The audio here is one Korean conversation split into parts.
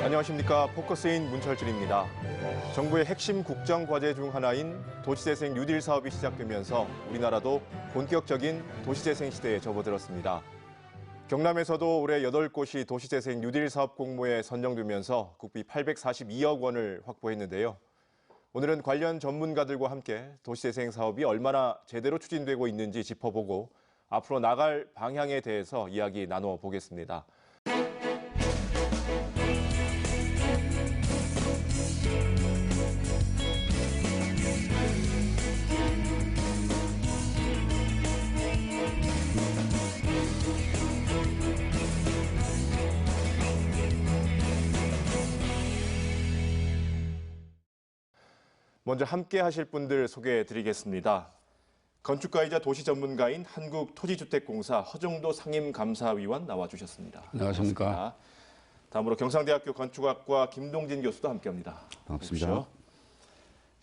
안녕하십니까. 포커스인 문철준입니다. 정부의 핵심 국정과제 중 하나인 도시재생 뉴딜 사업이 시작되면서 우리나라도 본격적인 도시재생 시대에 접어들었습니다. 경남에서도 올해 8곳이 도시재생 뉴딜 사업 공모에 선정되면서 국비 842억 원을 확보했는데요. 오늘은 관련 전문가들과 함께 도시재생 사업이 얼마나 제대로 추진되고 있는지 짚어보고 앞으로 나갈 방향에 대해서 이야기 나눠보겠습니다. 먼저 함께 하실 분들 소개해드리겠습니다. 건축가이자 도시 전문가인 한국토지주택공사 허정도 상임감사위원 나와주셨습니다. 안녕하십니까. 반갑습니다. 다음으로 경상대학교 건축학과 김동진 교수도 함께합니다. 반갑습니다.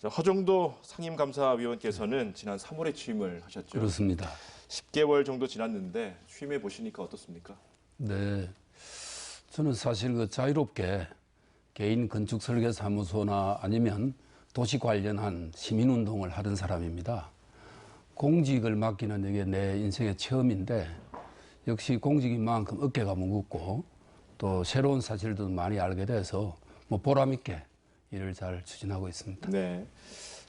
허정도 상임감사위원께서는 지난 3월에 취임을 하셨죠? 그렇습니다. 10개월 정도 지났는데 취임해 보시니까 어떻습니까? 네, 저는 사실 자유롭게 개인 건축 설계 사무소나 아니면 도시 관련한 시민운동을 하던 사람입니다. 공직을 맡기는 이게 내 인생의 처음인데 역시 공직인 만큼 어깨가 무겁고 또 새로운 사실도 많이 알게 돼서 보람 있게 일을 잘 추진하고 있습니다. 네,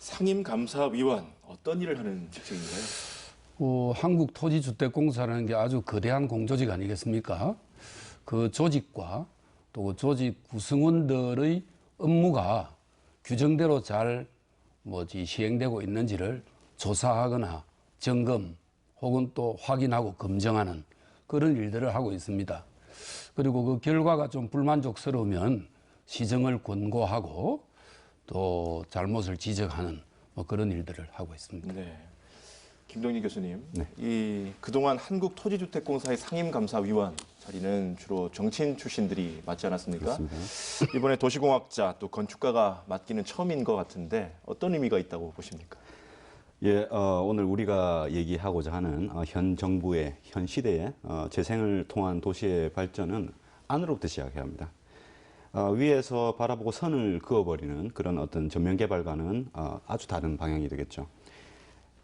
상임감사위원 어떤 일을 하는 직책인가요? 한국토지주택공사라는 게 아주 거대한 공조직 아니겠습니까? 그 조직과 또 그 조직 구성원들의 업무가 규정대로 잘 시행되고 있는지를 조사하거나 점검 혹은 또 확인하고 검증하는 그런 일들을 하고 있습니다. 그리고 그 결과가 좀 불만족스러우면 시정을 권고하고 또 잘못을 지적하는 그런 일들을 하고 있습니다. 네. 김동진 교수님, 네. 그동안 한국토지주택공사의 상임감사위원 자리는 주로 정치인 출신들이 맡지 않았습니까? 그렇습니다. 이번에 도시공학자 또 건축가가 맡기는 처음인 것 같은데 어떤 의미가 있다고 보십니까? 예, 오늘 우리가 얘기하고자 하는 현 정부의 현 시대의 재생을 통한 도시의 발전은 안으로부터 시작해야 합니다. 위에서 바라보고 선을 그어버리는 그런 어떤 전면 개발과는 아주 다른 방향이 되겠죠.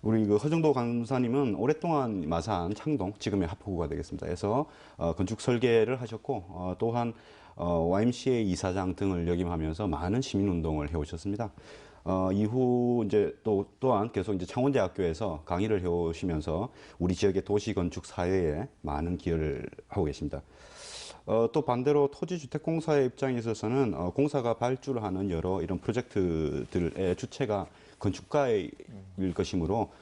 우리 허정도 간사님은 오랫동안 마산, 창동, 지금의 하포구가 되겠습니다. 그래서 건축 설계를 하셨고 또한 YMCA 이사장 등을 역임하면서 많은 시민운동을 해오셨습니다. 이후 이제 또한 계속 이제 창원대학교에서 강의를 해오시면서 우리 지역의 도시 건축 사회에 많은 기여를 하고 계십니다. 또 반대로 토지주택공사의 입장에 있어서는 공사가 발주를 하는 여러 이런 프로젝트들의 주체가 건축가일 것이므로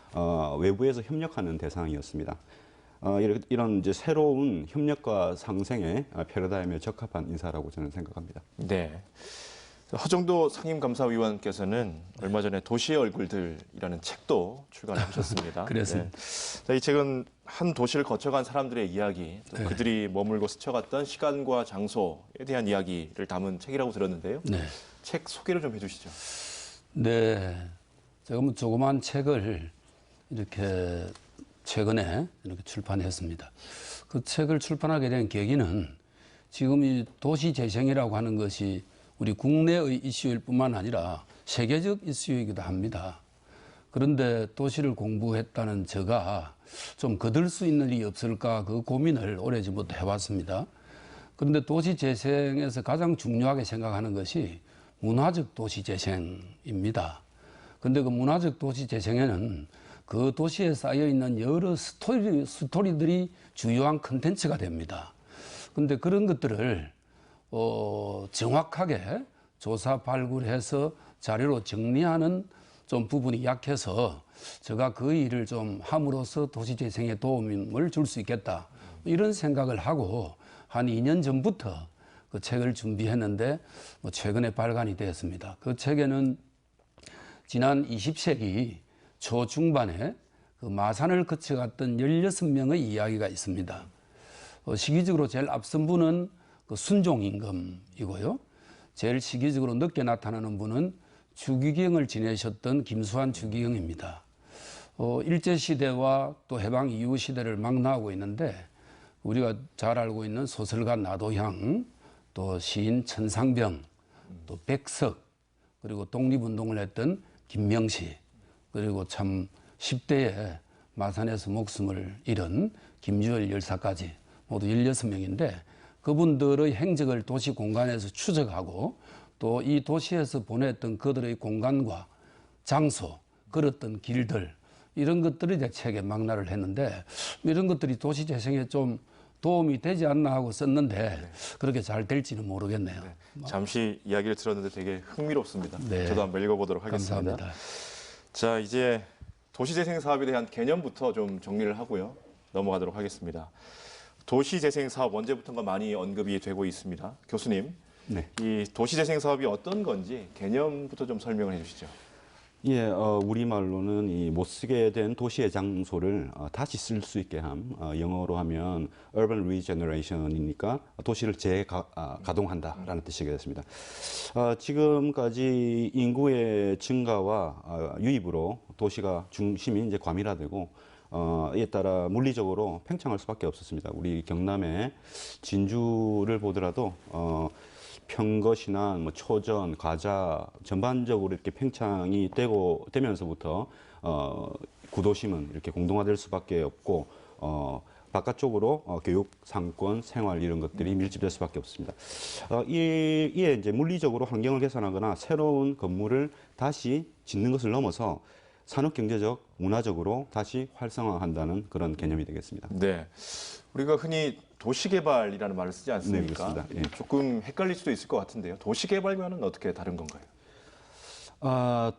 외부에서 협력하는 대상이었습니다. 이런 이제 새로운 협력과 상생의 패러다임에 적합한 인사라고 저는 생각합니다. 네. 허정도 상임감사위원께서는 얼마 전에 도시의 얼굴들이라는 책도 출간하셨습니다. 그렇습니다. 네. 이 책은 한 도시를 거쳐간 사람들의 이야기, 또 그들이 머물고 스쳐갔던 시간과 장소에 대한 이야기를 담은 책이라고 들었는데요. 네. 책 소개를 좀 해주시죠. 네, 제가 조그만 책을 이렇게 최근에 이렇게 출판했습니다. 그 책을 출판하게 된 계기는 지금 이 도시재생이라고 하는 것이 우리 국내의 이슈일 뿐만 아니라 세계적 이슈이기도 합니다. 그런데 도시를 공부했다는 제가 좀 거들 수 있는 일이 없을까 그 고민을 오래전부터 해왔습니다. 그런데 도시재생에서 가장 중요하게 생각하는 것이 문화적 도시재생입니다. 그런데 그 문화적 도시재생에는 그 도시에 쌓여있는 여러 스토리들이 주요한 컨텐츠가 됩니다. 그런데 그런 것들을 정확하게 조사 발굴해서 자료로 정리하는 좀 부분이 약해서 제가 그 일을 좀 함으로써 도시재생에 도움을 줄 수 있겠다 이런 생각을 하고 한 2년 전부터 그 책을 준비했는데 최근에 발간이 되었습니다. 그 책에는 지난 20세기 초중반에 그 마산을 거쳐갔던 16명의 이야기가 있습니다. 시기적으로 제일 앞선 분은 그 순종임금이고요. 제일 시기적으로 늦게 나타나는 분은 주기경을 지내셨던 김수환 주기경입니다. 일제시대와 또 해방 이후 시대를 망라하고 있는데 우리가 잘 알고 있는 소설가 나도향 또 시인 천상병, 또 백석, 그리고 독립운동을 했던 김명시, 그리고 참 10대에 마산에서 목숨을 잃은 김주열 열사까지 모두 16명인데 그분들의 행적을 도시 공간에서 추적하고 또 이 도시에서 보냈던 그들의 공간과 장소, 걸었던 길들 이런 것들이 이제 책에 망라를 했는데 이런 것들이 도시 재생에 좀 도움이 되지 않나 하고 썼는데 그렇게 잘 될지는 모르겠네요. 잠시 이야기를 들었는데 되게 흥미롭습니다. 네. 저도 한번 읽어보도록 하겠습니다. 감사합니다. 자, 이제 도시재생 사업에 대한 개념부터 좀 정리를 하고요. 넘어가도록 하겠습니다. 도시재생 사업 언제부턴가 많이 언급이 되고 있습니다. 교수님, 네. 이 도시재생 사업이 어떤 건지 개념부터 좀 설명을 해주시죠. 예, 우리말로는 이 못 쓰게 된 도시의 장소를 다시 쓸 수 있게 함, 영어로 하면 urban regeneration이니까 도시를 재가동한다라는 뜻이 되겠습니다. 지금까지 인구의 증가와 유입으로 도시가 중심이 이제 과밀화되고 이에 따라 물리적으로 팽창할 수밖에 없었습니다. 우리 경남의 진주를 보더라도 평것이나 뭐 초전, 가자 전반적으로 이렇게 팽창이 되면서부터 구도심은 이렇게 공동화될 수밖에 없고 바깥쪽으로 교육, 상권, 생활 이런 것들이 밀집될 수밖에 없습니다. 이에 이제 물리적으로 환경을 개선하거나 새로운 건물을 다시 짓는 것을 넘어서 산업 경제적, 문화적으로 다시 활성화한다는 그런 개념이 되겠습니다. 네, 우리가 흔히 도시개발이라는 말을 쓰지 않습니까? 네, 그렇습니다. 예. 조금 헷갈릴 수도 있을 것 같은데요. 도시개발과는 어떻게 다른 건가요?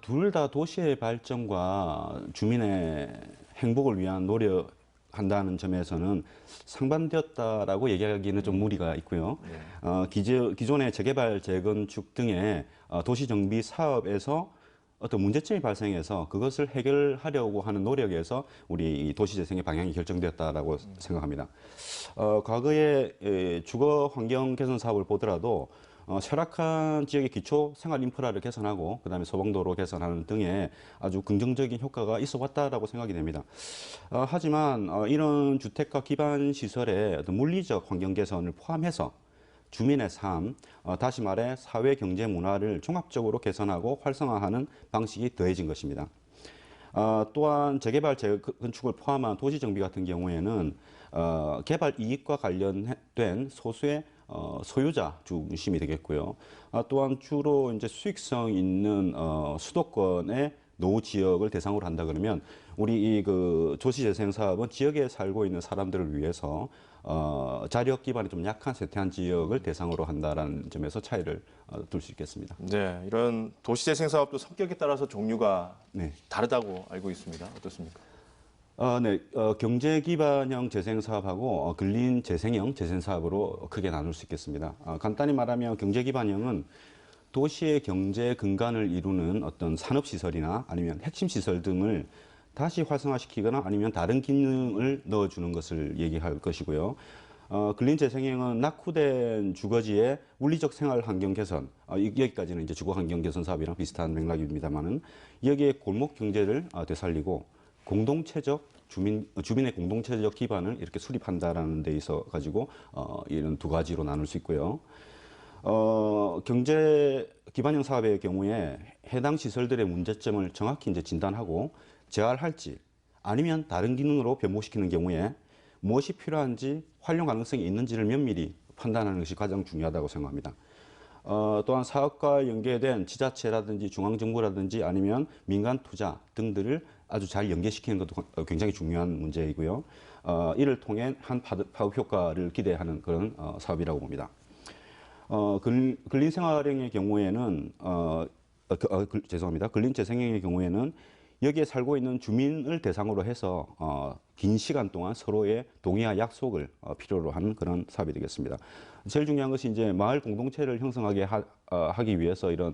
둘 다 도시의 발전과 주민의 행복을 위한 노력한다는 점에서는 상반되었다라고 얘기하기는 좀 무리가 있고요. 기존의 재개발, 재건축 등의 도시 정비 사업에서 어떤 문제점이 발생해서 그것을 해결하려고 하는 노력에서 우리 도시재생의 방향이 결정되었다라고 생각합니다. 과거에 주거 환경 개선 사업을 보더라도 쇠락한 지역의 기초 생활 인프라를 개선하고 그다음에 소방도로 개선하는 등의 아주 긍정적인 효과가 있어 왔다라고 생각이 됩니다. 하지만 이런 주택과 기반 시설의 어떤 물리적 환경 개선을 포함해서 주민의 삶, 다시 말해 사회 경제 문화를 종합적으로 개선하고 활성화하는 방식이 더해진 것입니다. 또한 재개발, 재건축을 포함한 도시 정비 같은 경우에는 개발 이익과 관련된 소수의 소유자 중심이 되겠고요. 또한 주로 이제 수익성 있는 수도권의 노후 지역을 대상으로 한다 그러면 우리 그 도시재생 사업은 지역에 살고 있는 사람들을 위해서 자력 기반이 좀 약한 쇠퇴한 지역을 대상으로 한다라는 점에서 차이를 둘 수 있겠습니다. 네, 이런 도시재생 사업도 성격에 따라서 종류가 네. 다르다고 알고 있습니다. 어떻습니까? 네, 경제 기반형 재생 사업하고 근린 재생형 재생 사업으로 크게 나눌 수 있겠습니다. 간단히 말하면 경제 기반형은 도시의 경제 근간을 이루는 어떤 산업 시설이나 아니면 핵심 시설 등을 다시 활성화시키거나 아니면 다른 기능을 넣어주는 것을 얘기할 것이고요. 근린 재생형은 낙후된 주거지의 물리적 생활 환경 개선, 여기까지는 이제 주거 환경 개선 사업이랑 비슷한 맥락입니다만은 여기에 골목 경제를 되살리고 공동체적 주민의 공동체적 기반을 이렇게 수립한다라는 데 있어 가지고 이런 두 가지로 나눌 수 있고요. 경제 기반형 사업의 경우에 해당 시설들의 문제점을 정확히 이제 진단하고 재활할지 아니면 다른 기능으로 변모시키는 경우에 무엇이 필요한지 활용 가능성이 있는지를 면밀히 판단하는 것이 가장 중요하다고 생각합니다. 또한 사업과 연계된 지자체라든지 중앙정부라든지 아니면 민간 투자 등들을 아주 잘 연계시키는 것도 굉장히 중요한 문제이고요. 이를 통해 한 파급 효과를 기대하는 그런 사업이라고 봅니다. 근린 생활형의 경우에는 죄송합니다. 근린 재생형의 경우에는 여기에 살고 있는 주민을 대상으로 해서 긴 시간 동안 서로의 동의와 약속을 필요로 하는 그런 사업이 되겠습니다. 제일 중요한 것이 이제 마을 공동체를 형성하게 하기 위해서 이런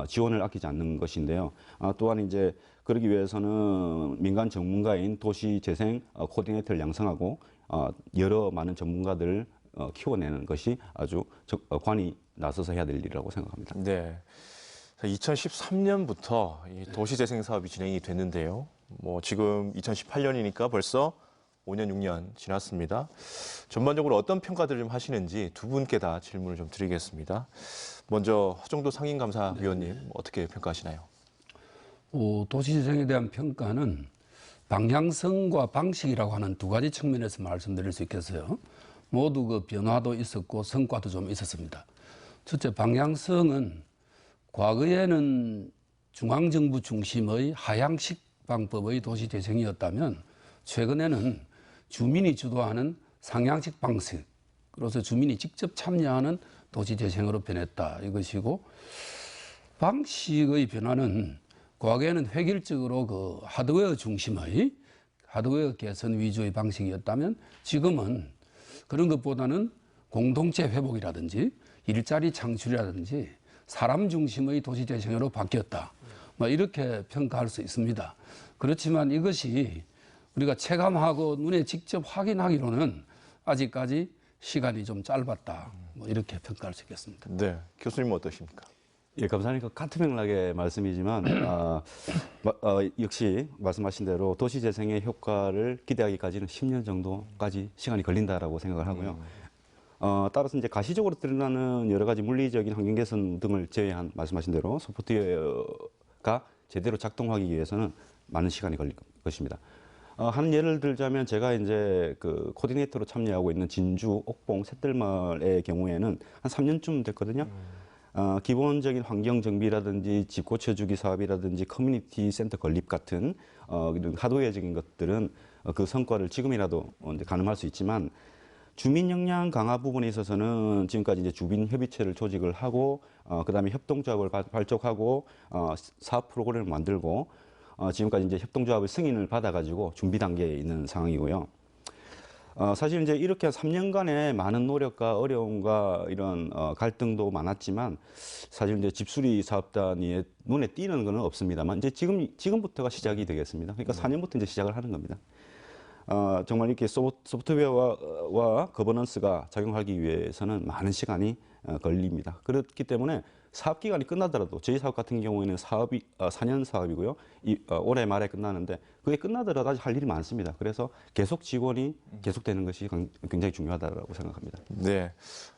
지원을 아끼지 않는 것인데요. 또한 이제 그러기 위해서는 민간 전문가인 도시재생 코디네이터를 양성하고 여러 많은 전문가들을 키워내는 것이 아주 관이 나서서 해야 될 일이라고 생각합니다. 네. 2013년부터 이 도시재생 사업이 진행이 됐는데요. 뭐 지금 2018년이니까 벌써 5년, 6년 지났습니다. 전반적으로 어떤 평가들을 좀 하시는지 두 분께 다 질문을 좀 드리겠습니다. 먼저 허정도 상임감사위원님 어떻게 평가하시나요? 도시재생에 대한 평가는 방향성과 방식이라고 하는 두 가지 측면에서 말씀드릴 수 있겠어요. 모두 그 변화도 있었고 성과도 좀 있었습니다. 첫째, 방향성은 과거에는 중앙정부 중심의 하향식 방법의 도시재생이었다면 최근에는 주민이 주도하는 상향식 방식으로서 주민이 직접 참여하는 도시재생으로 변했다 이것이고, 방식의 변화는 과거에는 획일적으로 그 하드웨어 중심의 하드웨어 개선 위주의 방식이었다면 지금은 그런 것보다는 공동체 회복이라든지 일자리 창출이라든지 사람 중심의 도시재생으로 바뀌었다. 이렇게 평가할 수 있습니다. 그렇지만 이것이 우리가 체감하고 눈에 직접 확인하기로는 아직까지 시간이 좀 짧았다. 이렇게 평가할 수 있겠습니다. 네, 교수님은 어떠십니까? 예, 감사합니다. 같은 맥락의 말씀이지만 역시 말씀하신 대로 도시재생의 효과를 기대하기까지는 10년 정도까지 시간이 걸린다라고 생각을 하고요. 따라서 이제 가시적으로 드러나는 여러 가지 물리적인 환경 개선 등을 제외한 말씀하신 대로 소프트웨어가 제대로 작동하기 위해서는 많은 시간이 걸릴 것입니다. 한 예를 들자면 제가 이제 그 코디네이터로 참여하고 있는 진주, 옥봉, 샛들마을의 경우에는 한 3년쯤 됐거든요. 기본적인 환경 정비라든지 집 고쳐주기 사업이라든지 커뮤니티 센터 건립 같은 이런 하드웨어적인 것들은 그 성과를 지금이라도 이제 가늠할 수 있지만, 주민 역량 강화 부분에 있어서는 지금까지 이제 주민 협의체를 조직을 하고 그다음에 협동조합을 발족하고 사업 프로그램을 만들고 지금까지 이제 협동조합의 승인을 받아가지고 준비 단계에 있는 상황이고요. 사실 이제 이렇게 3년간의 많은 노력과 어려움과 이런 갈등도 많았지만, 사실 이제 집수리 사업단위에 눈에 띄는 것은 없습니다만 이제 지금부터가 시작이 되겠습니다. 그러니까 4년부터 이제 시작을 하는 겁니다. 정말 이렇게 소프트웨어와 거버넌스가 작용하기 위해서는 많은 시간이 걸립니다. 그렇기 때문에 사업 기간이 끝나더라도, 저희 사업 같은 경우에는 사업이 4년 사업이고요. 올해 말에 끝나는데 그게 끝나더라도 아직 할 일이 많습니다. 그래서 계속 지원이 계속되는 것이 굉장히 중요하다고 생각합니다. 네,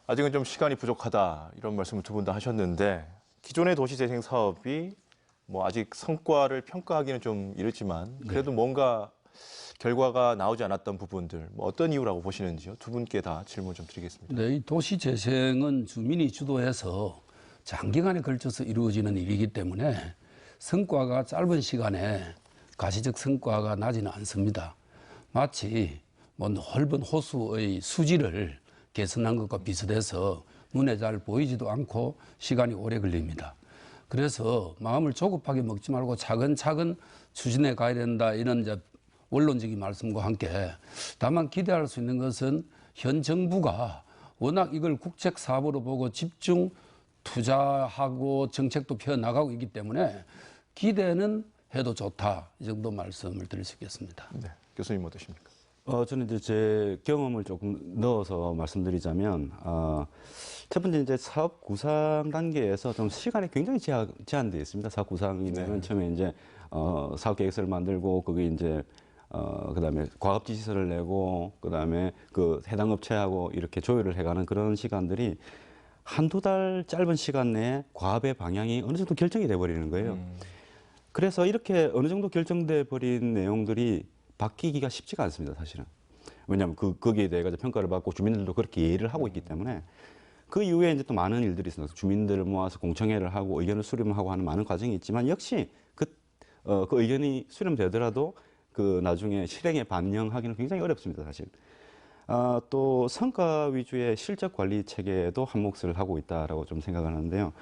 아직은 좀 시간이 부족하다 이런 말씀을 두 분 다 하셨는데, 기존의 도시재생 사업이 뭐 아직 성과를 평가하기는 좀 이르지만 그래도 뭔가 결과가 나오지 않았던 부분들, 뭐 어떤 이유라고 보시는지요? 두 분께 다 질문 좀 드리겠습니다. 네, 이 도시재생은 주민이 주도해서 장기간에 걸쳐서 이루어지는 일이기 때문에 성과가 짧은 시간에 가시적 성과가 나지는 않습니다. 마치 뭐 넓은 호수의 수질을 개선한 것과 비슷해서 눈에 잘 보이지도 않고 시간이 오래 걸립니다. 그래서 마음을 조급하게 먹지 말고 차근차근 추진해 가야 된다, 이런 이제 원론적인 말씀과 함께, 다만 기대할 수 있는 것은 현 정부가 워낙 이걸 국책 사업으로 보고 집중 투자하고 정책도 펴나가고 있기 때문에 기대는 해도 좋다, 이 정도 말씀을 드릴 수 있겠습니다. 네, 교수님 어떠십니까? 저는 이제 제 경험을 조금 넣어서 말씀드리자면, 첫 번째 이제 사업 구상 단계에서 좀 시간이 굉장히 제한되어 있습니다. 사업 구상이면 처음에 이제 사업 계획서를 만들고 거기 이제 그다음에 과업 지시서를 내고 그다음에 그 해당 업체하고 이렇게 조율을 해가는 그런 시간들이 한두 달 짧은 시간 내에 과업의 방향이 어느 정도 결정이 돼 버리는 거예요. 그래서 이렇게 어느 정도 결정돼 버린 내용들이 바뀌기가 쉽지가 않습니다, 사실은. 왜냐하면 거기에 대해 가지고 평가를 받고 주민들도 그렇게 이해를 하고 있기 때문에. 그 이후에 이제 또 많은 일들이 있습니다. 주민들을 모아서 공청회를 하고 의견을 수렴하고 하는 많은 과정이 있지만, 역시 그 의견이 수렴되더라도 그 나중에 실행에 반영하기는 굉장히 어렵습니다, 사실. 또 성과 위주의 실적 관리 체계에도 한 몫을 하고 있다라고 좀 생각을 하는데요.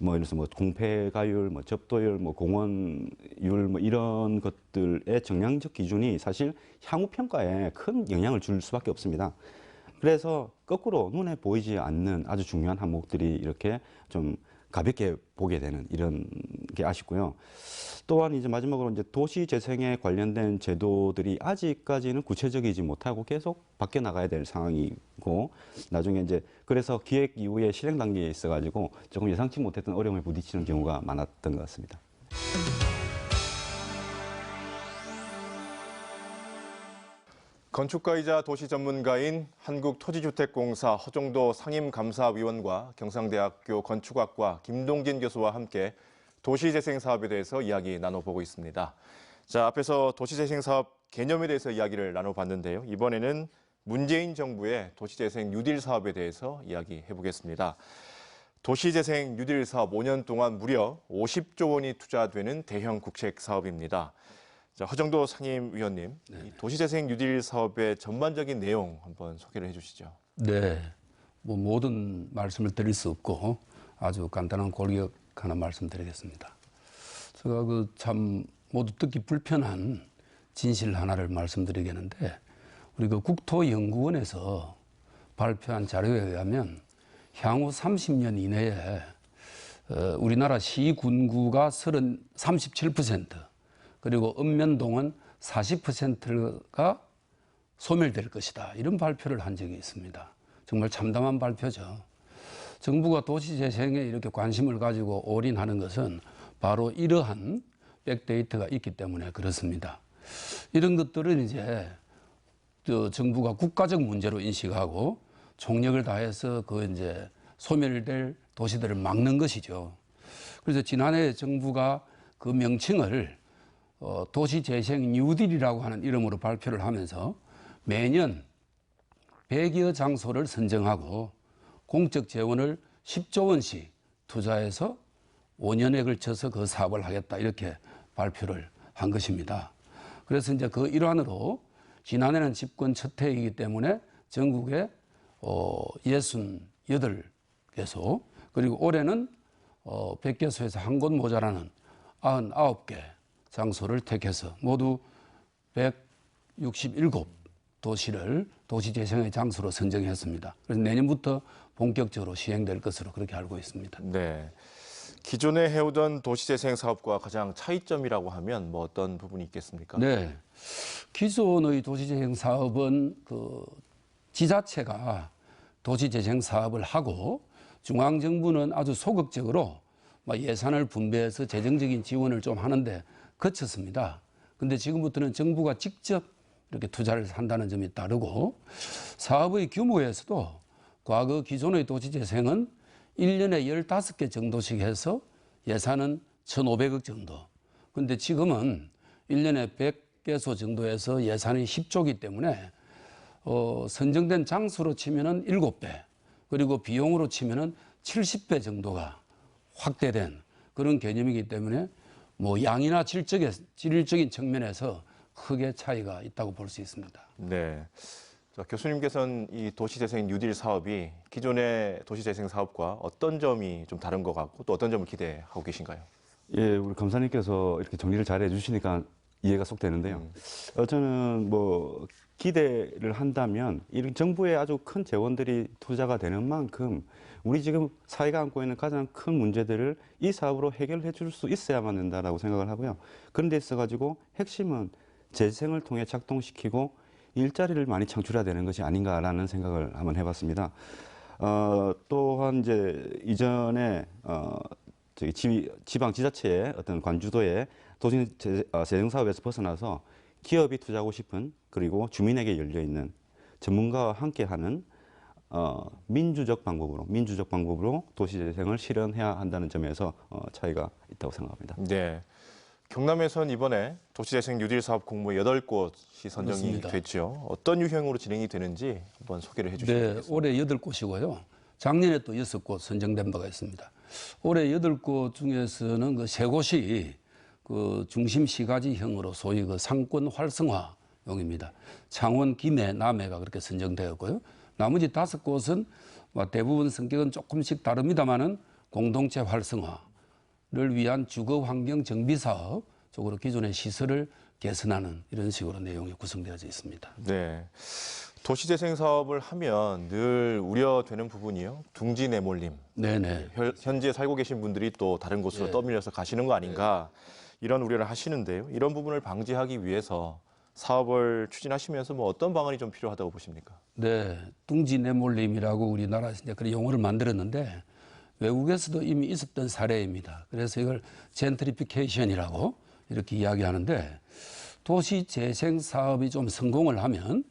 뭐 예를 들어서 뭐 공폐가율, 뭐 접도율, 뭐 공원율, 뭐 이런 것들의 정량적 기준이 사실 향후 평가에 큰 영향을 줄 수밖에 없습니다. 그래서 거꾸로 눈에 보이지 않는 아주 중요한 항목들이 이렇게 좀 가볍게 보게 되는 이런 게 아쉽고요. 또한 이제 마지막으로 이제 도시 재생에 관련된 제도들이 아직까지는 구체적이지 못하고 계속 바뀌어 나가야 될 상황이고, 나중에 이제 그래서 기획 이후에 실행 단계에 있어가지고 조금 예상치 못했던 어려움에 부딪히는 경우가 많았던 것 같습니다. 건축가이자 도시 전문가인 한국토지주택공사 허정도 상임감사위원과 경상대학교 건축학과 김동진 교수와 함께 도시재생 사업에 대해서 이야기 나눠보고 있습니다. 자, 앞에서 도시재생 사업 개념에 대해서 이야기를 나눠봤는데요. 이번에는 문재인 정부의 도시재생 뉴딜 사업에 대해서 이야기해보겠습니다. 도시재생 뉴딜 사업 5년 동안 무려 50조 원이 투자되는 대형 국책 사업입니다. 자, 허정도 상임위원님, 이 도시재생 뉴딜 사업의 전반적인 내용 한번 소개를 해주시죠. 네, 뭐 모든 말씀을 드릴 수 없고 아주 간단한 골격 하나 말씀드리겠습니다. 제가 참 모두 듣기 불편한 진실 하나를 말씀드리겠는데, 우리 국토연구원에서 발표한 자료에 의하면 향후 30년 이내에 우리나라 시군구가 37%, 그리고 읍면동은 40%가 소멸될 것이다. 이런 발표를 한 적이 있습니다. 정말 참담한 발표죠. 정부가 도시재생에 이렇게 관심을 가지고 올인하는 것은 바로 이러한 백데이터가 있기 때문에 그렇습니다. 이런 것들은 이제 정부가 국가적 문제로 인식하고 총력을 다해서 이제 소멸될 도시들을 막는 것이죠. 그래서 지난해 정부가 그 명칭을 도시재생 뉴딜이라고 하는 이름으로 발표를 하면서 매년 100여 장소를 선정하고 공적 재원을 10조 원씩 투자해서 5년에 걸쳐서 그 사업을 하겠다, 이렇게 발표를 한 것입니다. 그래서 이제 그 일환으로 지난해는 집권 첫 해이기 때문에 전국에 68개소, 그리고 올해는 100개소에서 한 곳 모자라는 99개 장소를 택해서 모두 167 도시를 도시재생의 장소로 선정했습니다. 그래서 내년부터 본격적으로 시행될 것으로 그렇게 알고 있습니다. 네, 기존에 해오던 도시재생 사업과 가장 차이점이라고 하면 뭐 어떤 부분이 있겠습니까? 네, 기존의 도시재생 사업은 지자체가 도시재생 사업을 하고 중앙정부는 아주 소극적으로 예산을 분배해서 재정적인 지원을 좀 하는데 그쳤습니다. 근데 지금부터는 정부가 직접 이렇게 투자를 한다는 점이 다르고, 사업의 규모에서도 과거 기존의 도시재생은 1년에 15개 정도씩 해서 예산은 1,500억 정도. 근데 지금은 1년에 100개소 정도에서 예산이 10조이기 때문에 선정된 장수로 치면은 7배, 그리고 비용으로 치면은 70배 정도가 확대된 그런 개념이기 때문에 뭐 양이나 질적인 측면에서 크게 차이가 있다고 볼 수 있습니다. 네. 자, 교수님께서는 이 도시재생 뉴딜 사업이 기존의 도시재생 사업과 어떤 점이 좀 다른 것 같고 또 어떤 점을 기대하고 계신가요? 예, 우리 검사님께서 이렇게 정리를 잘 해주시니까 이해가 쏙 되는데요. 저는 뭐 기대를 한다면 이런 정부의 아주 큰 재원들이 투자가 되는 만큼 우리 지금 사회가 안고 있는 가장 큰 문제들을 이 사업으로 해결해 줄 수 있어야만 된다라고 생각을 하고요. 그런 데 있어가지고 핵심은 재생을 통해 작동시키고 일자리를 많이 창출해야 되는 것이 아닌가라는 생각을 한번 해봤습니다. 또한 이제 이전에 지방 지자체의 어떤 관주도의 도시 재생 사업에서 벗어나서 기업이 투자하고 싶은, 그리고 주민에게 열려 있는, 전문가와 함께하는 민주적 방법으로 도시 재생을 실현해야 한다는 점에서 차이가 있다고 생각합니다. 네. 경남에선 이번에 도시재생 뉴딜 사업 공모 8곳이 선정이 그렇습니다. 됐죠. 어떤 유형으로 진행이 되는지 한번 소개를 해주시면 네, 되겠습니다. 올해 8곳이고요. 작년에 또 6곳 선정된 바가 있습니다. 올해 8곳 중에서는 그 3곳이 그 중심 시가지형으로 소위 그 상권 활성화용입니다. 창원, 김해, 남해가 그렇게 선정되었고요. 나머지 5곳은 대부분 성격은 조금씩 다릅니다만은 공동체 활성화를 위한 주거 환경 정비 사업 쪽으로 기존의 시설을 개선하는 이런 식으로 내용이 구성되어져 있습니다. 네. 도시재생 사업을 하면 늘 우려되는 부분이요. 둥지 내몰림. 네네. 현재 살고 계신 분들이 또 다른 곳으로 네. 떠밀려서 가시는 거 아닌가 이런 우려를 하시는데요. 이런 부분을 방지하기 위해서 사업을 추진하시면서 뭐 어떤 방안이 좀 필요하다고 보십니까? 네, 둥지 내몰림이라고 우리나라에서 이제 그런 용어를 만들었는데 외국에서도 이미 있었던 사례입니다. 그래서 이걸 젠트리피케이션이라고 이렇게 이야기하는데, 도시 재생 사업이 좀 성공을 하면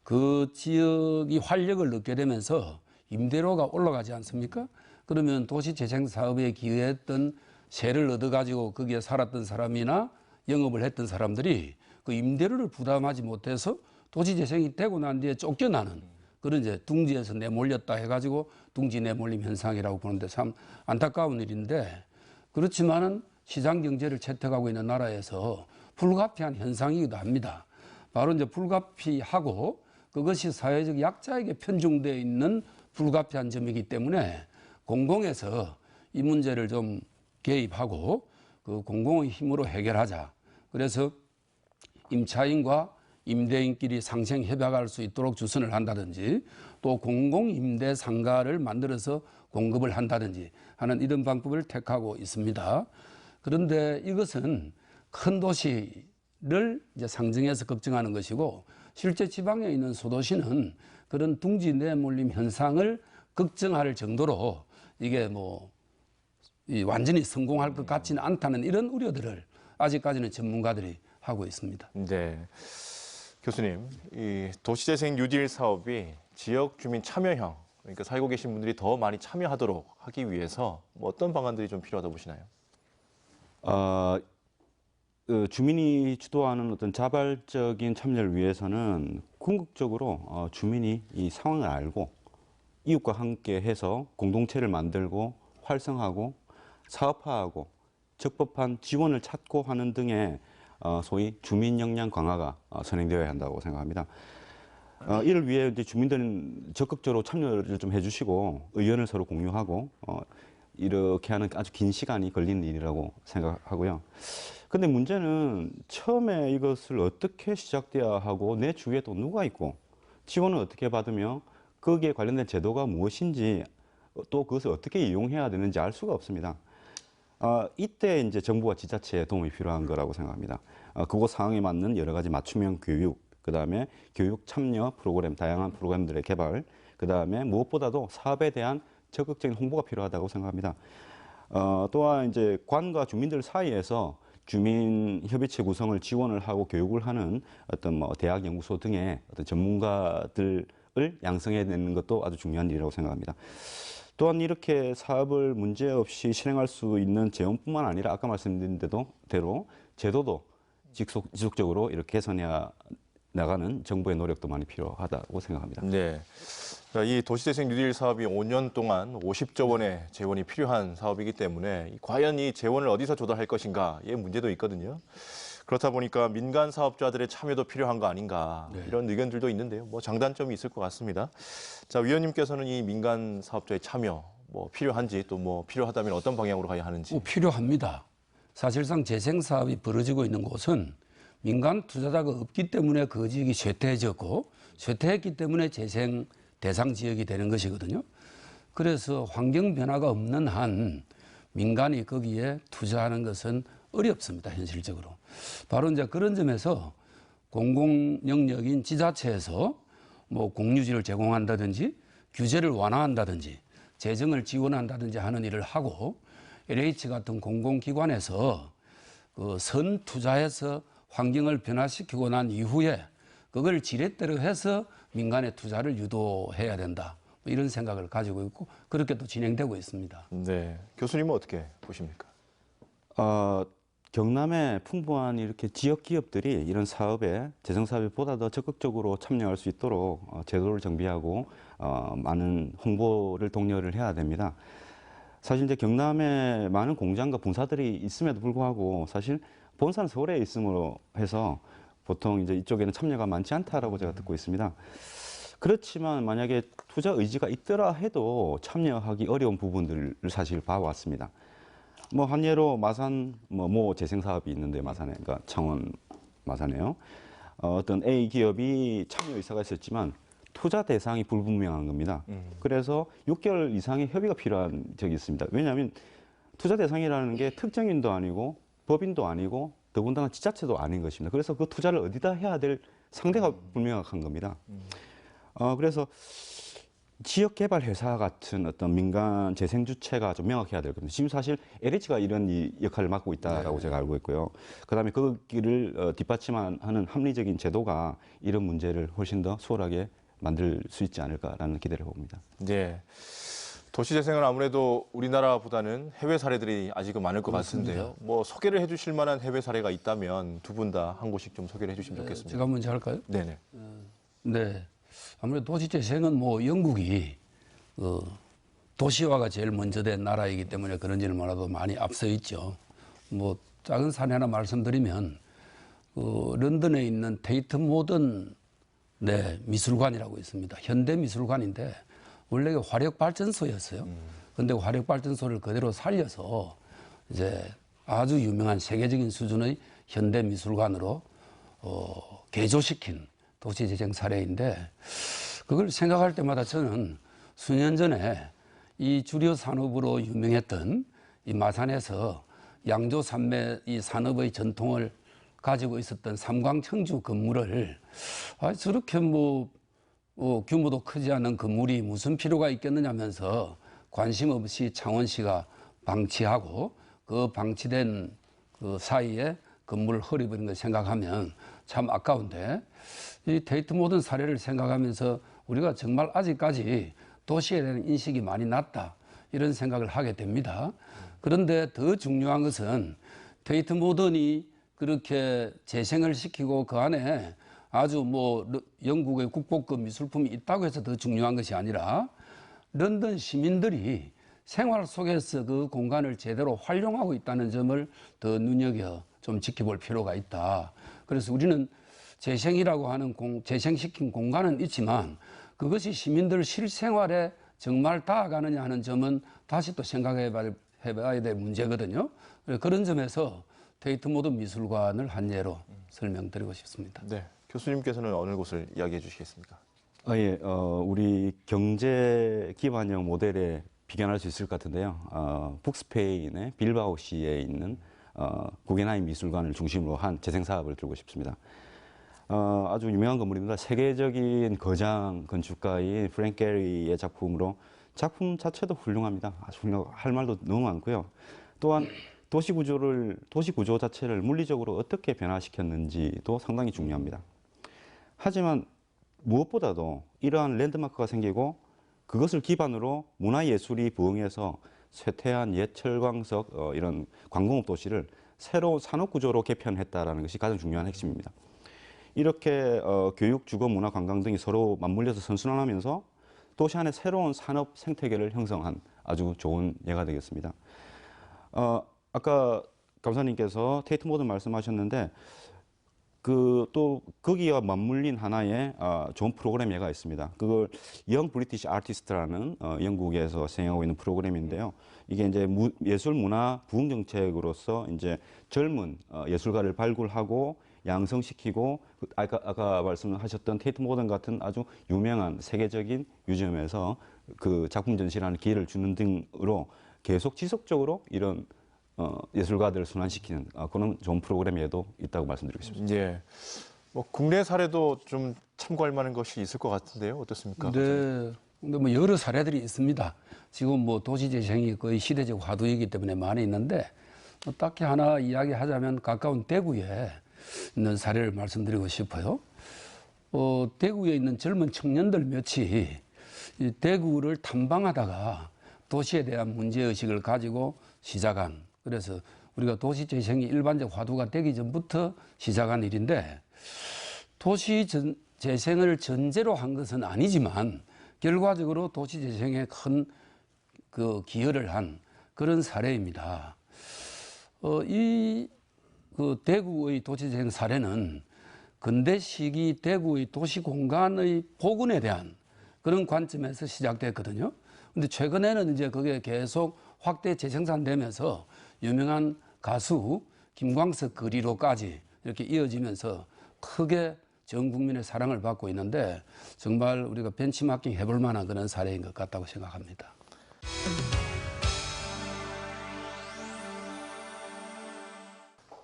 그 지역이 활력을 얻게 되면서 임대료가 올라가지 않습니까? 그러면 도시재생 사업에 기여했던 세를 얻어가지고 거기에 살았던 사람이나 영업을 했던 사람들이 그 임대료를 부담하지 못해서 도시재생이 되고 난 뒤에 쫓겨나는 그런 이제 둥지에서 내몰렸다 해가지고 둥지 내몰림 현상이라고 보는데 참 안타까운 일인데, 그렇지만은 시장 경제를 채택하고 있는 나라에서 불가피한 현상이기도 합니다. 바로 이제 불가피하고 그것이 사회적 약자에게 편중되어 있는 불가피한 점이기 때문에 공공에서 이 문제를 좀 개입하고 그 공공의 힘으로 해결하자. 그래서 임차인과 임대인끼리 상생 협약할 수 있도록 주선을 한다든지 또 공공임대 상가를 만들어서 공급을 한다든지 하는 이런 방법을 택하고 있습니다. 그런데 이것은 큰 도시를 이제 상징해서 걱정하는 것이고, 실제 지방에 있는 소도시는 그런 둥지 내몰림 현상을 걱정할 정도로 이게 완전히 성공할 것 같지는 않다는 이런 우려들을 아직까지는 전문가들이 하고 있습니다. 네. 교수님, 이 도시재생 뉴딜 사업이 지역 주민 참여형, 그러니까 살고 계신 분들이 더 많이 참여하도록 하기 위해서 어떤 방안들이 좀 필요하다고 보시나요? 주민이 주도하는 어떤 자발적인 참여를 위해서는 궁극적으로 주민이 이 상황을 알고 이웃과 함께 해서 공동체를 만들고 활성화하고 사업화하고 적법한 지원을 찾고 하는 등의 소위 주민 역량 강화가 선행되어야 한다고 생각합니다. 이를 위해 이제 주민들은 적극적으로 참여를 좀 해주시고 의견을 서로 공유하고 이렇게 하는 아주 긴 시간이 걸리는 일이라고 생각하고요. 근데 문제는 처음에 이것을 어떻게 시작돼야 하고 내 주위에 또 누가 있고 지원을 어떻게 받으며 거기에 관련된 제도가 무엇인지 또 그것을 어떻게 이용해야 되는지 알 수가 없습니다. 이때 이제 정부와 지자체의 도움이 필요한 거라고 생각합니다. 그곳 상황에 맞는 여러 가지 맞춤형 교육, 그 다음에 교육 참여 프로그램, 다양한 프로그램들의 개발, 그 다음에 무엇보다도 사업에 대한 적극적인 홍보가 필요하다고 생각합니다. 또한 이제 관과 주민들 사이에서 주민 협의체 구성을 지원을 하고 교육을 하는 어떤 대학 연구소 등의 어떤 전문가들을 양성해내는 것도 아주 중요한 일이라고 생각합니다. 또한 이렇게 사업을 문제없이 실행할 수 있는 재원뿐만 아니라 아까 말씀드린 대로 제도도 지속적으로 이렇게 개선해 나가는 정부의 노력도 많이 필요하다고 생각합니다. 네. 이 도시재생 뉴딜 사업이 5년 동안 50조 원의 재원이 필요한 사업이기 때문에 과연 이 재원을 어디서 조달할 것인가의 문제도 있거든요. 그렇다 보니까 민간 사업자들의 참여도 필요한 거 아닌가, 이런 의견들도 있는데요. 장단점이 있을 것 같습니다. 자, 위원님께서는 이 민간 사업자의 참여 필요한지 또 필요하다면 어떤 방향으로 가야 하는지. 필요합니다. 사실상 재생 사업이 벌어지고 있는 곳은 민간 투자자가 없기 때문에 그 지역이 쇠퇴해졌고 쇠퇴했기 때문에 재생 대상 지역이 되는 것이거든요. 그래서 환경 변화가 없는 한 민간이 거기에 투자하는 것은 어렵습니다, 현실적으로. 바로 이제 그런 점에서 공공 영역인 지자체에서 공유지를 제공한다든지 규제를 완화한다든지 재정을 지원한다든지 하는 일을 하고, LH 같은 공공기관에서 그 선 투자해서 환경을 변화시키고 난 이후에 그걸 지렛대로 해서 민간의 투자를 유도해야 된다, 이런 생각을 가지고 있고 그렇게 또 진행되고 있습니다. 네, 교수님은 어떻게 보십니까? 경남에 풍부한 이렇게 지역 기업들이 이런 사업에 재생 사업에 보다 더 적극적으로 참여할 수 있도록 제도를 정비하고 많은 홍보를 독려를 해야 됩니다. 사실 이제 경남에 많은 공장과 분사들이 있음에도 불구하고 사실 본사는 서울에 있음으로 해서 보통 이제 이쪽에는 참여가 많지 않다라고 제가 듣고 있습니다. 그렇지만 만약에 투자 의지가 있더라 해도 참여하기 어려운 부분들을 사실 봐왔습니다. 한 예로 마산 모 재생 사업이 있는데 마산에, 그러니까 창원 마산에요. 어떤 A 기업이 참여 의사가 있었지만 투자 대상이 불분명한 겁니다. 그래서 6개월 이상의 협의가 필요한 적이 있습니다. 왜냐하면 투자 대상이라는 게 특정인도 아니고 법인도 아니고 더군다나 지자체도 아닌 것입니다. 그래서 그 투자를 어디다 해야 될 상대가 불명확한 겁니다. 그래서 지역개발 회사 같은 어떤 민간 재생 주체가 좀 명확해야 될 겁니다. 지금 사실 LH가 이런 이 역할을 맡고 있다라고 제가 알고 있고요. 그다음에 그 길을 뒷받침하는 합리적인 제도가 이런 문제를 훨씬 더 수월하게 만들 수 있지 않을까라는 기대를 봅니다. 네. 도시재생은 아무래도 우리나라보다는 해외 사례들이 아직은 많을 것 같은데요. 뭐 소개를 해주실 만한 해외 사례가 있다면 두 분 다 한 곳씩 좀 소개를 해주시면 좋겠습니다. 제가 먼저 할까요? 네네. 네. 아무래도 도시재생은 뭐 영국이 도시화가 제일 먼저 된 나라이기 때문에 그런지는 몰라도 많이 앞서 있죠. 뭐 작은 사례 하나 말씀드리면 런던에 있는 테이트 모던 미술관이라고 있습니다. 현대 미술관인데 원래 화력 발전소였어요. 그런데 화력 발전소를 그대로 살려서 이제 아주 유명한 세계적인 수준의 현대 미술관으로 개조시킨 도시재생 사례인데 그걸 생각할 때마다 저는 수년 전에 이 주류 산업으로 유명했던 이 마산에서 양조 산매 이 산업의 전통을 가지고 있었던 삼광청주 건물을 저렇게 규모도 크지 않은 건물이 무슨 필요가 있겠느냐면서 관심 없이 창원시가 방치하고 그 방치된 그 사이에 건물을 허리버린 걸 생각하면 참 아까운데 이 테이트 모던 사례를 생각하면서 우리가 정말 아직까지 도시에 대한 인식이 많이 낮다 이런 생각을 하게 됩니다. 그런데 더 중요한 것은 테이트 모던이 그렇게 재생을 시키고 그 안에 아주 영국의 국보급 미술품이 있다고 해서 더 중요한 것이 아니라 런던 시민들이 생활 속에서 그 공간을 제대로 활용하고 있다는 점을 더 눈여겨 좀 지켜볼 필요가 있다. 그래서 우리는 재생이라고 하는 재생시킨 공간은 있지만 그것이 시민들 실생활에 정말 닿아가느냐 하는 점은 다시 또 생각해 봐야 될 문제거든요. 그런 점에서 테이트 모던 미술관을 한 예로 설명드리고 싶습니다. 네. 교수님께서는 어느 곳을 이야기해 주시겠습니까? 우리 경제 기반형 모델에 비견할 수 있을 것 같은데요. 북스페인의 빌바오시에 있는 구겐하임 미술관을 중심으로 한 재생 사업을 들고 싶습니다. 아주 유명한 건물입니다. 세계적인 거장 건축가인 프랭크 게리의 작품으로 작품 자체도 훌륭합니다. 아주 할 말도 너무 많고요. 또한 도시 구조 자체를 물리적으로 어떻게 변화시켰는지도 상당히 중요합니다. 하지만 무엇보다도 이러한 랜드마크가 생기고 그것을 기반으로 문화예술이 부흥해서 쇠퇴한 옛 철광석 이런 관공업 도시를 새로운 산업구조로 개편했다는 것이 가장 중요한 핵심입니다. 이렇게 교육, 주거, 문화, 관광 등이 서로 맞물려서 선순환하면서 도시 안에 새로운 산업 생태계를 형성한 아주 좋은 예가 되겠습니다. 아까 감사님께서 테이트 모던 말씀하셨는데 또 거기와 맞물린 하나의 좋은 프로그램 예가 있습니다. 그걸 영 브리티시 아티스트라는 영국에서 진행하고 있는 프로그램인데요. 이게 이제 예술 문화 부흥 정책으로서 이제 젊은 예술가를 발굴하고 양성시키고 아까 말씀하셨던 테이트 모던 같은 아주 유명한 세계적인 뮤지엄에서 그 작품 전시라는 기회를 주는 등으로 계속 지속적으로 이런 예술가들을 순환시키는 그런 좋은 프로그램에도 있다고 말씀드리고 싶습니다. 예. 국내 사례도 좀 참고할 만한 것이 있을 것 같은데요. 어떻습니까? 네. 근데 여러 사례들이 있습니다. 지금 도시재생이 거의 시대적 화두이기 때문에 많이 있는데 딱히 하나 이야기하자면 가까운 대구에 있는 사례를 말씀드리고 싶어요. 대구에 있는 젊은 청년들 몇이 이 대구를 탐방하다가 도시에 대한 문제의식을 가지고 시작한, 그래서 우리가 도시재생이 일반적 화두가 되기 전부터 시작한 일인데, 도시재생을 전제로 한 것은 아니지만 결과적으로 도시재생에 큰 기여를 한 그런 사례입니다. 대구의 도시재생 사례는 근대 시기 대구의 도시 공간의 복원에 대한 그런 관점에서 시작됐거든요. 근데 최근에는 이제 그게 계속 확대 재생산되면서 유명한 가수 김광석 거리로까지 이렇게 이어지면서 크게 전 국민의 사랑을 받고 있는데 정말 우리가 벤치마킹 해볼 만한 그런 사례인 것 같다고 생각합니다.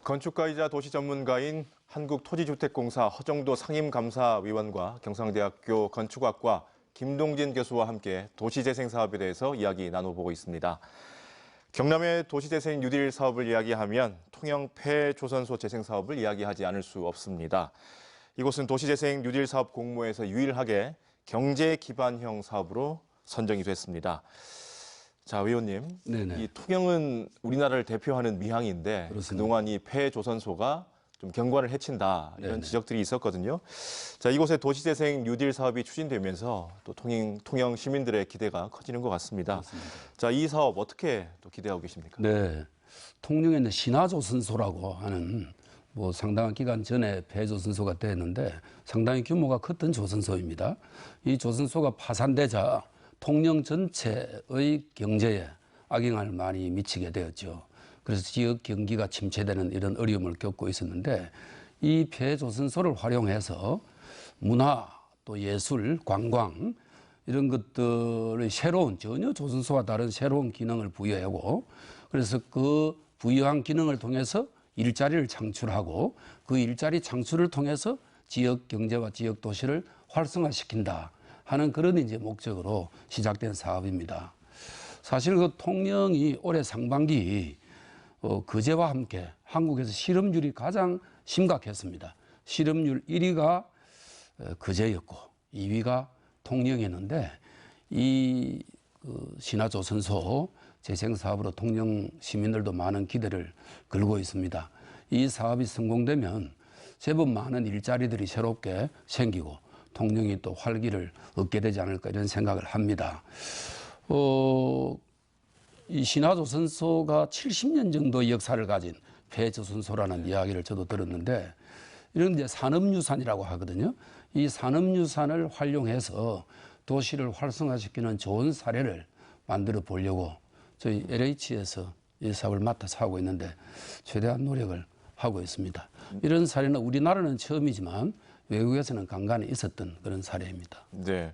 건축가이자 도시 전문가인 한국토지주택공사 허정도 상임감사위원과 경상대학교 건축학과 김동진 교수와 함께 도시재생 사업에 대해서 이야기 나눠보고 있습니다. 경남의 도시재생 뉴딜 사업을 이야기하면 통영 폐조선소 재생 사업을 이야기하지 않을 수 없습니다. 이곳은 도시재생 뉴딜 사업 공모에서 유일하게 경제 기반형 사업으로 선정이 됐습니다. 자, 의원님, 네네. 이 통영은 우리나라를 대표하는 미항인데 그렇습니다. 그동안 이 폐조선소가 좀 경관을 해친다 이런 네네. 지적들이 있었거든요. 자, 이곳에 도시재생 뉴딜 사업이 추진되면서 또 통영 시민들의 기대가 커지는 것 같습니다. 그렇습니다. 자, 이 사업 어떻게 또 기대하고 계십니까? 네, 통영에 있는 신화조선소라고 하는 뭐 상당한 기간 전에 폐조선소가 됐는데 상당히 규모가 컸던 조선소입니다. 이 조선소가 파산되자 통영 전체의 경제에 악영향을 많이 미치게 되었죠. 그래서 지역 경기가 침체되는 이런 어려움을 겪고 있었는데 이 폐조선소를 활용해서 문화 또 예술, 관광 이런 것들의 새로운 전혀 조선소와 다른 새로운 기능을 부여하고 그래서 그 부여한 기능을 통해서 일자리를 창출하고 그 일자리 창출을 통해서 지역 경제와 지역 도시를 활성화시킨다 하는 그런 이제 목적으로 시작된 사업입니다. 사실 그 통영이 올해 상반기 그제와 함께 한국에서 실업률이 가장 심각했습니다. 실업률 1위가 그제였고 2위가 통영이었는데 이 신화조선소 재생 사업으로 통영 시민들도 많은 기대를 걸고 있습니다. 이 사업이 성공되면 제법 많은 일자리들이 새롭게 생기고 통영이 또 활기를 얻게 되지 않을까 이런 생각을 합니다. 이 신화조선소가 70년 정도 역사를 가진 폐조선소라는 이야기를 저도 들었는데 이런 이제 산업유산이라고 하거든요. 이 산업유산을 활용해서 도시를 활성화시키는 좋은 사례를 만들어 보려고 저희 LH에서 이 사업을 맡아서 하고 있는데 최대한 노력을 하고 있습니다. 이런 사례는 우리나라는 처음이지만 외국에서는 간간히 있었던 그런 사례입니다. 네,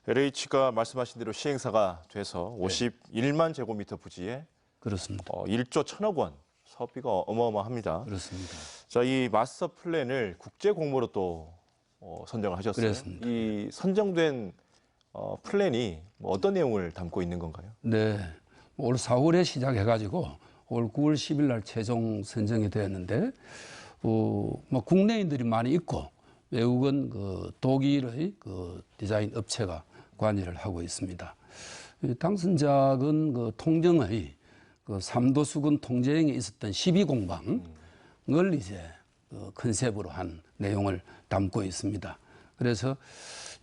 LH가 말씀하신 대로 시행사가 돼서 51만 제곱미터 부지에 그렇습니다. 1조 1,000억 원 사업비가 어마어마합니다. 그렇습니다. 자, 이 마스터 플랜을 국제 공모로 또 선정을 하셨어요. 그렇습니다. 이 선정된 플랜이 뭐 어떤 내용을 담고 있는 건가요? 네, 올 4월에 시작해가지고 올 9월 10일 날 최종 선정이 되었는데, 뭐 국내인들이 많이 있고 외국은 그 독일의 그 디자인 업체가 관여를 하고 있습니다. 이 당선작은 그 통정의 그 삼도수군 통제행에 있었던 12공방을 이제 그 컨셉으로 한 내용을 담고 있습니다. 그래서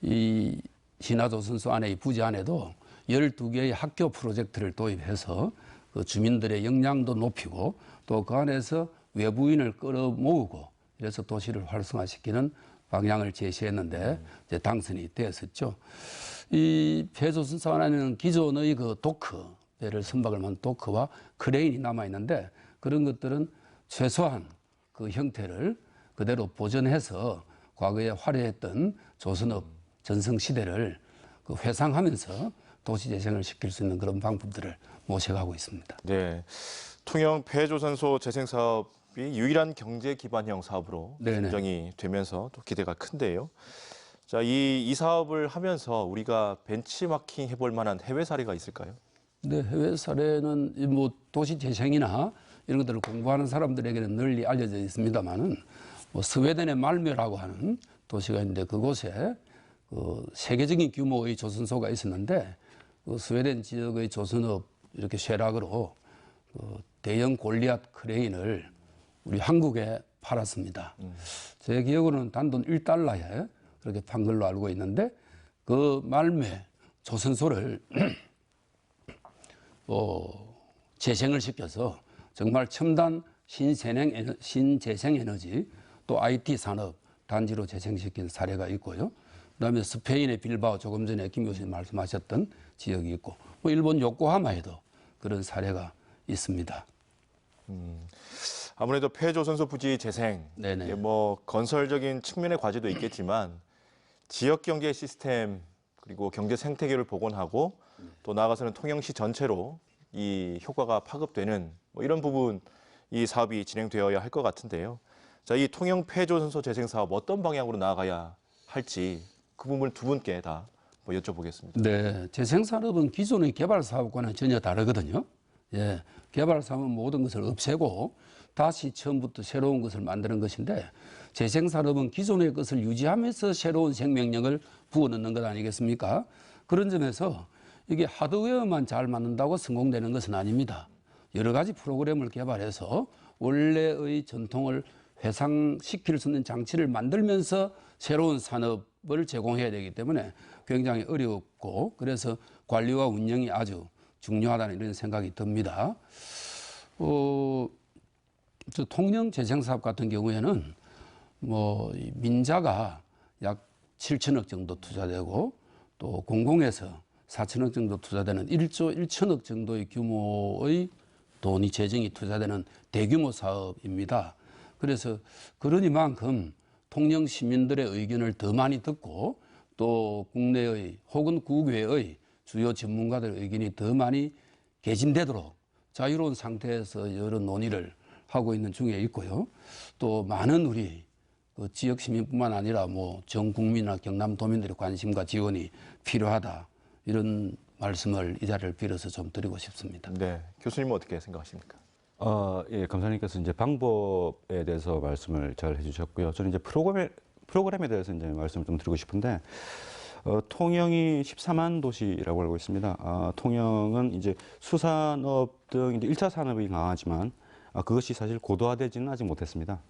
이 신화조선소 안에 이 부지 안에도 12개의 학교 프로젝트를 도입해서 그 주민들의 역량도 높이고 또 그 안에서 외부인을 끌어모으고 이래서 도시를 활성화시키는 방향을 제시했는데 이제 당선이 되었었죠. 이 폐조선소 안에는 기존의 그 도크, 배를 선박을 만 도크와 크레인이 남아 있는데 그런 것들은 최소한 그 형태를 그대로 보존해서 과거에 화려했던 조선업 전성 시대를 그 회상하면서 도시 재생을 시킬 수 있는 그런 방법들을 모색하고 있습니다. 네, 통영 폐조선소 재생 사업이 유일한 경제 기반형 사업으로 네네. 선정이 되면서 또 기대가 큰데요. 자, 이 사업을 하면서 우리가 벤치마킹 해볼 만한 해외 사례가 있을까요? 네, 해외 사례는 뭐 도시 재생이나 이런 것들을 공부하는 사람들에게는 널리 알려져 있습니다만은 뭐 스웨덴의 말메라고 하는 도시가 있는데 그곳에 그 세계적인 규모의 조선소가 있었는데 그 스웨덴 지역의 조선업 이렇게 쇠락으로 그 대형 골리앗 크레인을 우리 한국에 팔았습니다. 제 기억으로는 단돈 1달러에 그렇게 판 걸로 알고 있는데 그 말메 조선소를 재생을 시켜서 정말 첨단 신재생 에너지 또 IT 산업 단지로 재생시킨 사례가 있고요. 그다음에 스페인의 빌바오 조금 전에 김 교수님 말씀하셨던 지역이 있고 뭐 일본 요코하마에도 그런 사례가 있습니다. 아무래도 폐조선소 부지 재생, 네네. 이게 뭐 건설적인 측면의 과제도 있겠지만 지역 경제 시스템 그리고 경제 생태계를 복원하고 또 나아가서는 통영시 전체로 이 효과가 파급되는 뭐 이런 부분 이 사업이 진행되어야 할 것 같은데요. 자, 이 통영 폐조선소 재생 사업 어떤 방향으로 나아가야 할지 그 부분을 두 분께 다 뭐 여쭤보겠습니다. 네, 재생산업은 기존의 개발 사업과는 전혀 다르거든요. 예, 개발 사업은 모든 것을 없애고 다시 처음부터 새로운 것을 만드는 것인데 재생산업은 기존의 것을 유지하면서 새로운 생명력을 부어넣는 것 아니겠습니까? 그런 점에서 이게 하드웨어만 잘 만든다고 성공되는 것은 아닙니다. 여러 가지 프로그램을 개발해서 원래의 전통을 회상시킬 수 있는 장치를 만들면서 새로운 산업을 제공해야 되기 때문에 굉장히 어렵고 그래서 관리와 운영이 아주 중요하다는 이런 생각이 듭니다. 저 통영 재생사업 같은 경우에는 뭐 민자가 약 7천억 정도 투자되고 또 공공에서 4천억 정도 투자되는 1조 1천억 정도의 규모의 돈이 재정이 투자되는 대규모 사업입니다. 그래서 그러니만큼 통영 시민들의 의견을 더 많이 듣고 또 국내의 혹은 국외의 주요 전문가들의 의견이 더 많이 개진되도록 자유로운 상태에서 여러 논의를 하고 있는 중에 있고요. 또 많은 우리 그 지역 시민뿐만 아니라 뭐 전 국민이나 경남 도민들의 관심과 지원이 필요하다. 이런 말씀을 이 자리를 빌어서 좀 드리고 싶습니다. 네, 교수님은 어떻게 생각하십니까? 예, 검사님께서 이제 방법에 대해서 말씀을 잘 해주셨고요. 저는 이제 프로그램에 대해서 이제 말씀을 좀 드리고 싶은데, 통영이 14만 도시라고 알고 있습니다. 통영은 이제 수산업 등 이제 1차 산업이 강하지만, 그것이 사실 고도화되지는 아직 못했습니다.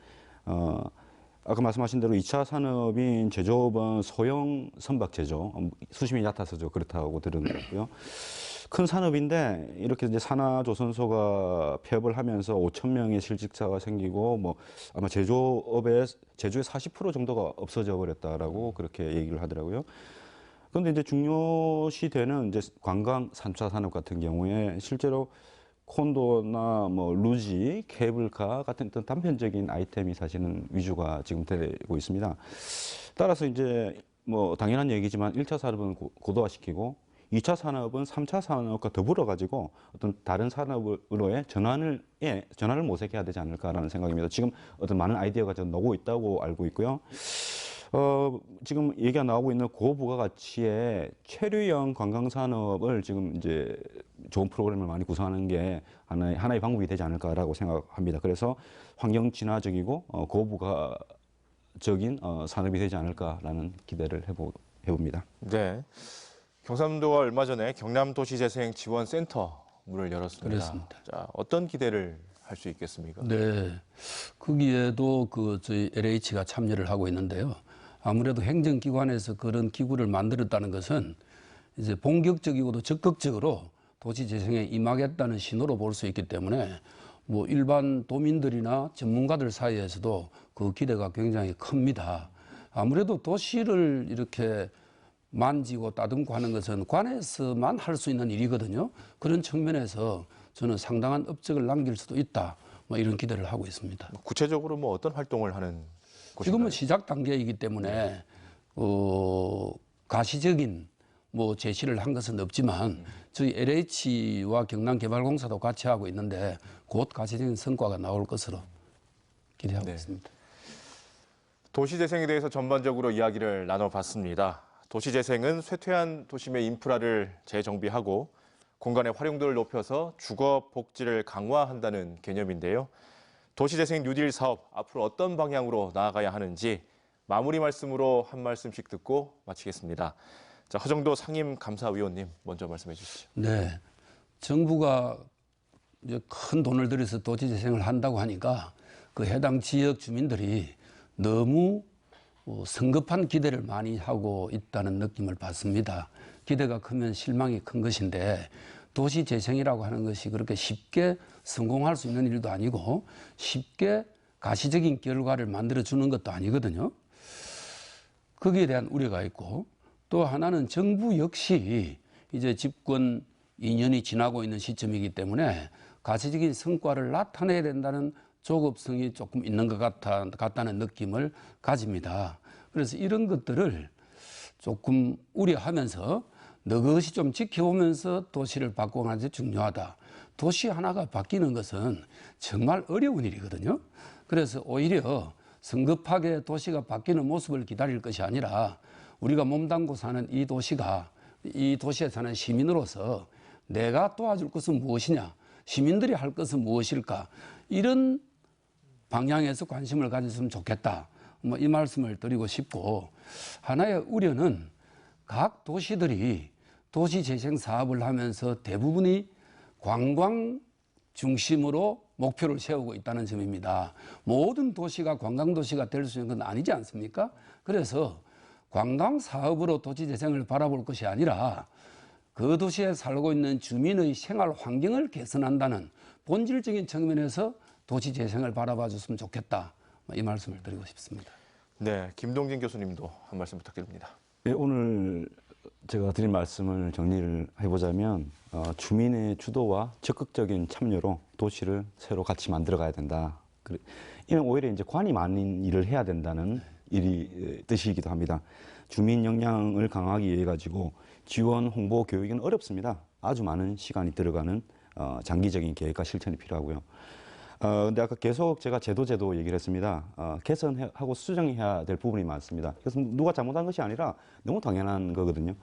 아까 말씀하신 대로 2차 산업인 제조업은 소형 선박 제조, 수심이 얕아서 그렇다고 들은 거고요. 큰 산업인데 이렇게 이제 산하조선소가 폐업을 하면서 5천 명의 실직자가 생기고 뭐 아마 제조의 40% 정도가 없어져 버렸다라고 그렇게 얘기를 하더라고요. 그런데 이제 중요시되는 이제 관광 3차 산업 같은 경우에 실제로 콘도나 뭐 루지, 케이블카 같은 어떤 단편적인 아이템이 사실은 위주가 지금 되고 있습니다. 따라서 이제 뭐 당연한 얘기지만 1차 산업은 고도화시키고 2차 산업은 3차 산업과 더불어 가지고 어떤 다른 산업으로의 전환을 모색해야 되지 않을까라는 생각입니다. 지금 어떤 많은 아이디어가 좀 나오고 있다고 알고 있고요. 지금 얘기가 나오고 있는 고부가가치의 체류형 관광산업을 지금 이제 좋은 프로그램을 많이 구성하는 게 하나의 방법이 되지 않을까라고 생각합니다. 그래서 환경 친화적이고 고부가적인 산업이 되지 않을까라는 기대를 해봅니다. 네, 경상도가 얼마 전에 경남도시재생지원센터 문을 열었습니다. 그렇습니다. 자, 어떤 기대를 할 수 있겠습니까? 네, 거기에도 저희 LH가 참여를 하고 있는데요. 아무래도 행정기관에서 그런 기구를 만들었다는 것은 이제 본격적이고도 적극적으로 도시재생에 임하겠다는 신호로 볼 수 있기 때문에 뭐 일반 도민들이나 전문가들 사이에서도 그 기대가 굉장히 큽니다. 아무래도 도시를 이렇게 만지고 따듬고 하는 것은 관에서만 할 수 있는 일이거든요. 그런 측면에서 저는 상당한 업적을 남길 수도 있다. 뭐 이런 기대를 하고 있습니다. 구체적으로 뭐 어떤 활동을 하는 곳인가요? 지금은 시작 단계이기 때문에 가시적인 뭐 제시를 한 것은 없지만 저희 LH와 경남개발공사도 같이 하고 있는데 곧 가시적인 성과가 나올 것으로 기대하고 네. 있습니다. 도시재생에 대해서 전반적으로 이야기를 나눠봤습니다. 도시재생은 쇠퇴한 도심의 인프라를 재정비하고 공간의 활용도를 높여서 주거 복지를 강화한다는 개념인데요. 도시재생 뉴딜 사업 앞으로 어떤 방향으로 나아가야 하는지 마무리 말씀으로 한 말씀씩 듣고 마치겠습니다. 자, 허정도 상임감사위원님 먼저 말씀해 주시죠. 네, 정부가 이제 큰 돈을 들여서 도시재생을 한다고 하니까 그 해당 지역 주민들이 너무 성급한 기대를 많이 하고 있다는 느낌을 받습니다. 기대가 크면 실망이 큰 것인데 도시재생이라고 하는 것이 그렇게 쉽게 성공할 수 있는 일도 아니고 쉽게 가시적인 결과를 만들어주는 것도 아니거든요. 거기에 대한 우려가 있고 또 하나는 정부 역시 이제 집권 2년이 지나고 있는 시점이기 때문에 가시적인 성과를 나타내야 된다는 조급성이 조금 있는 것 같다는 느낌을 가집니다. 그래서 이런 것들을 조금 우려하면서 너것이 좀 지켜오면서 도시를 바꿔가는 게 중요하다. 도시 하나가 바뀌는 것은 정말 어려운 일이거든요. 그래서 오히려 성급하게 도시가 바뀌는 모습을 기다릴 것이 아니라 우리가 몸담고 사는 이 도시가 이 도시에 사는 시민으로서 내가 도와줄 것은 무엇이냐, 시민들이 할 것은 무엇일까, 이런 방향에서 관심을 가졌으면 좋겠다. 뭐 이 말씀을 드리고 싶고, 하나의 우려는 각 도시들이 도시재생 사업을 하면서 대부분이 관광 중심으로 목표를 세우고 있다는 점입니다. 모든 도시가 관광도시가 될 수 있는 건 아니지 않습니까? 그래서 관광 사업으로 도시재생을 바라볼 것이 아니라 그 도시에 살고 있는 주민의 생활 환경을 개선한다는 본질적인 측면에서 도시재생을 바라봐 줬으면 좋겠다. 이 말씀을 드리고 싶습니다. 네, 김동진 교수님도 한 말씀 부탁드립니다. 예, 오늘 제가 드린 말씀을 정리를 해보자면 주민의 주도와 적극적인 참여로 도시를 새로 같이 만들어가야 된다. 이는 오히려 이제 관이 많은 일을 해야 된다는 뜻이기도 합니다. 주민 역량을 강화하기 위해 가지고 지원, 홍보, 교육은 어렵습니다. 아주 많은 시간이 들어가는 장기적인 계획과 실천이 필요하고요. 근데 아까 계속 제가 제도 얘기를 했습니다. 개선하고 수정해야 될 부분이 많습니다. 그래서 누가 잘못한 것이 아니라 너무 당연한 거거든요.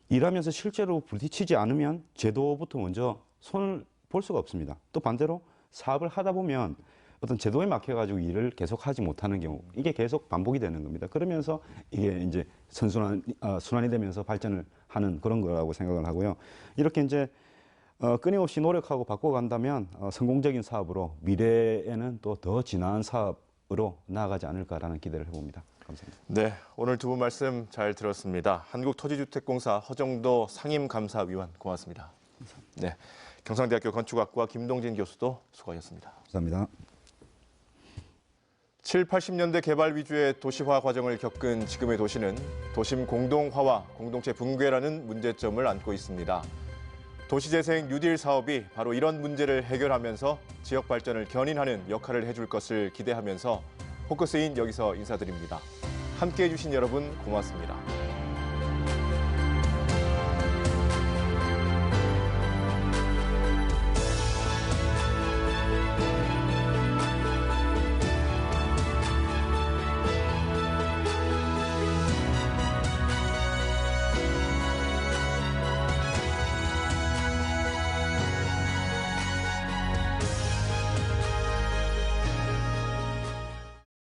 일하면서 실제로 부딪히지 않으면 제도부터 먼저 손을 볼 수가 없습니다. 또 반대로 사업을 하다 보면 어떤 제도에 막혀가지고 일을 계속 하지 못하는 경우, 이게 계속 반복이 되는 겁니다. 그러면서 이게 이제 순환이 되면서 발전을 하는 그런 거라고 생각을 하고요. 이렇게 이제 끊임없이 노력하고 바꿔간다면 성공적인 사업으로 미래에는 또 더 진화한 사업으로 나아가지 않을까라는 기대를 해봅니다. 감사합니다. 네, 오늘 두 분 말씀 잘 들었습니다. 한국토지주택공사 허정도 상임감사위원 고맙습니다. 네, 경상대학교 건축학과 김동진 교수도 수고하셨습니다. 감사합니다. 7, 80년대 개발 위주의 도시화 과정을 겪은 지금의 도시는 도심 공동화와 공동체 붕괴라는 문제점을 안고 있습니다. 도시재생 뉴딜 사업이 바로 이런 문제를 해결하면서 지역 발전을 견인하는 역할을 해줄 것을 기대하면서 포커스인 여기서 인사드립니다. 함께해 주신 여러분 고맙습니다.